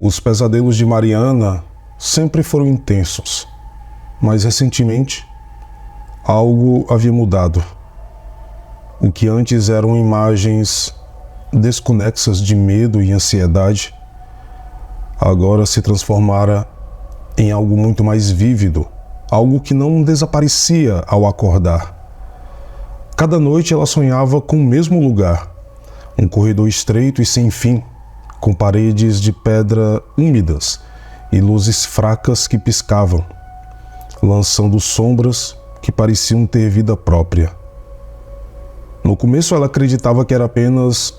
Os pesadelos de Mariana sempre foram intensos, mas recentemente algo havia mudado. O que antes eram imagens desconexas de medo e ansiedade, agora se transformara em algo muito mais vívido, algo que não desaparecia ao acordar. Cada noite ela sonhava com o mesmo lugar, um corredor estreito e sem fim, com paredes de pedra úmidas e luzes fracas que piscavam, lançando sombras que pareciam ter vida própria. No começo ela acreditava que era apenas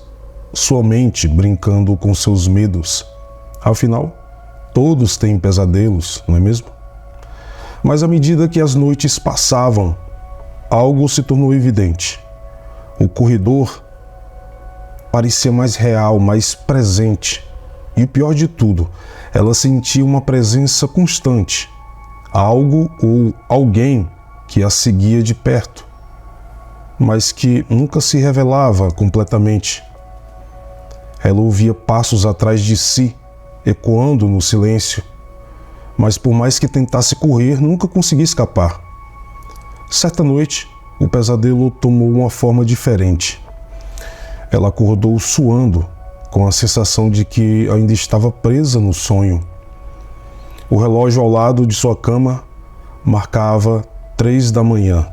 sua mente brincando com seus medos. Afinal, todos têm pesadelos, não é mesmo? Mas à medida que as noites passavam, algo se tornou evidente. O corredor parecia mais real, mais presente. E o pior de tudo, ela sentia uma presença constante. Algo ou alguém que a seguia de perto, mas que nunca se revelava completamente. Ela ouvia passos atrás de si, ecoando no silêncio, mas por mais que tentasse correr, nunca conseguia escapar. Certa noite, o pesadelo tomou uma forma diferente. Ela acordou suando, com a sensação de que ainda estava presa no sonho. O relógio ao lado de sua cama marcava 3 da manhã.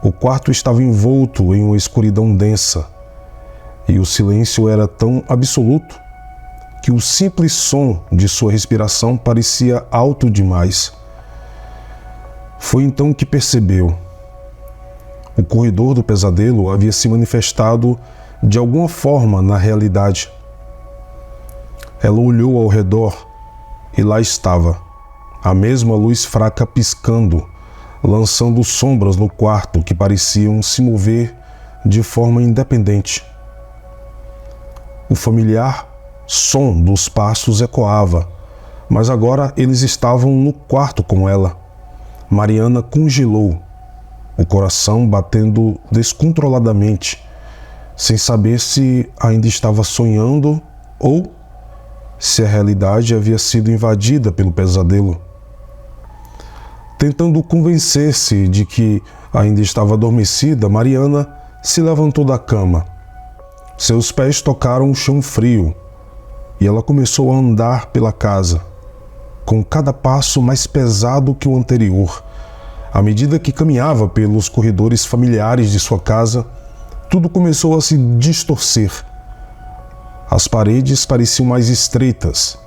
O quarto estava envolto em uma escuridão densa, e o silêncio era tão absoluto que o simples som de sua respiração parecia alto demais. Foi então que percebeu. O corredor do pesadelo havia se manifestado de alguma forma na realidade. Ela olhou ao redor e lá estava, a mesma luz fraca piscando, lançando sombras no quarto que pareciam se mover de forma independente. O familiar som dos passos ecoava, mas agora eles estavam no quarto com ela. Mariana congelou, o coração batendo descontroladamente, sem saber se ainda estava sonhando ou se a realidade havia sido invadida pelo pesadelo. Tentando convencer-se de que ainda estava adormecida, Mariana se levantou da cama. Seus pés tocaram o chão frio e ela começou a andar pela casa, com cada passo mais pesado que o anterior. À medida que caminhava pelos corredores familiares de sua casa, tudo começou a se distorcer. As paredes pareciam mais estreitas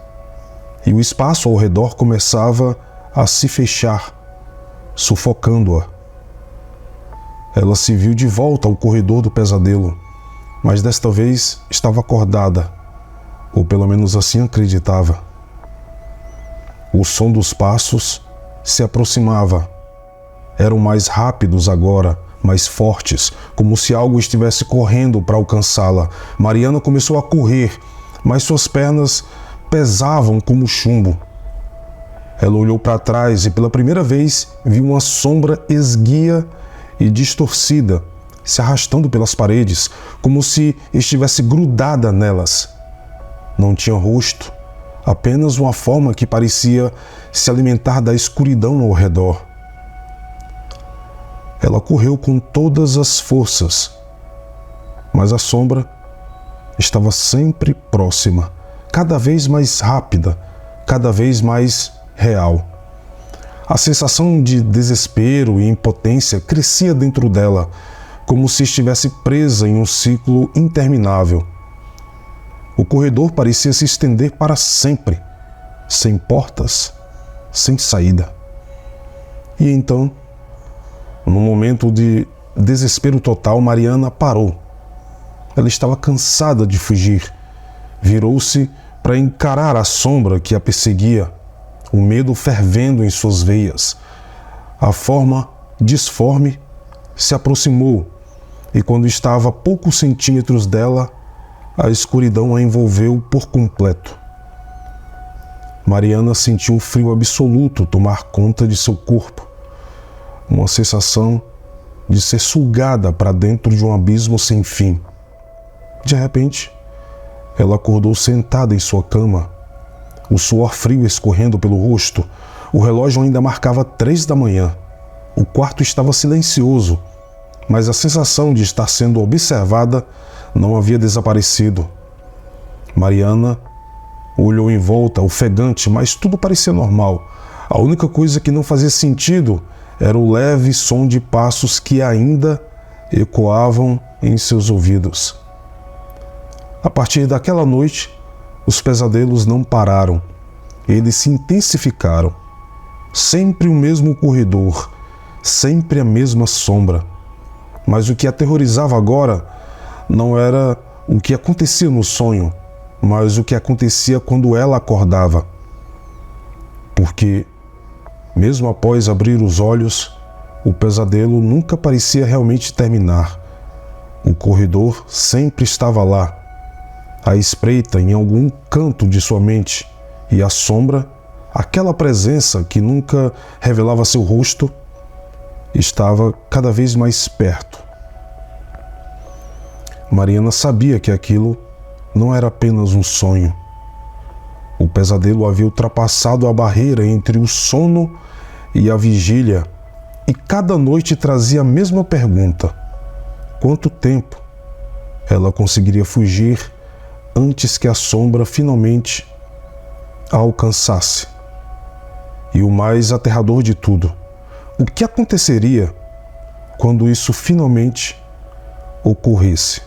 e o espaço ao redor começava a se fechar, sufocando-a. Ela se viu de volta ao corredor do pesadelo, mas desta vez estava acordada, ou pelo menos assim acreditava. O som dos passos se aproximava. Eram mais rápidos agora, mais fortes, como se algo estivesse correndo para alcançá-la. Mariana começou a correr, mas suas pernas pesavam como chumbo. Ela olhou para trás e pela primeira vez viu uma sombra esguia e distorcida, se arrastando pelas paredes, como se estivesse grudada nelas. Não tinha rosto, apenas uma forma que parecia se alimentar da escuridão ao redor. Ela correu com todas as forças, mas a sombra estava sempre próxima, cada vez mais rápida, cada vez mais real. A sensação de desespero e impotência crescia dentro dela, como se estivesse presa em um ciclo interminável. O corredor parecia se estender para sempre, sem portas, sem saída. E então, num momento de desespero total, Mariana parou. Ela estava cansada de fugir. Virou-se para encarar a sombra que a perseguia, o medo fervendo em suas veias. A forma disforme se aproximou e quando estava a poucos centímetros dela, a escuridão a envolveu por completo. Mariana sentiu um frio absoluto tomar conta de seu corpo. Uma sensação de ser sugada para dentro de um abismo sem fim. De repente, ela acordou sentada em sua cama, o suor frio escorrendo pelo rosto. O relógio ainda marcava 3 da manhã. O quarto estava silencioso, mas a sensação de estar sendo observada não havia desaparecido. Mariana olhou em volta, ofegante, mas tudo parecia normal. A única coisa que não fazia sentido era o leve som de passos que ainda ecoavam em seus ouvidos. A partir daquela noite, os pesadelos não pararam. Eles se intensificaram. Sempre o mesmo corredor, sempre a mesma sombra. Mas o que aterrorizava agora não era o que acontecia no sonho, mas o que acontecia quando ela acordava. Porque, mesmo após abrir os olhos, o pesadelo nunca parecia realmente terminar. O corredor sempre estava lá, à espreita em algum canto de sua mente, e a sombra, aquela presença que nunca revelava seu rosto, estava cada vez mais perto. Mariana sabia que aquilo não era apenas um sonho. O pesadelo havia ultrapassado a barreira entre o sono e a vigília, e cada noite trazia a mesma pergunta: quanto tempo ela conseguiria fugir antes que a sombra finalmente a alcançasse? E o mais aterrador de tudo, o que aconteceria quando isso finalmente ocorresse?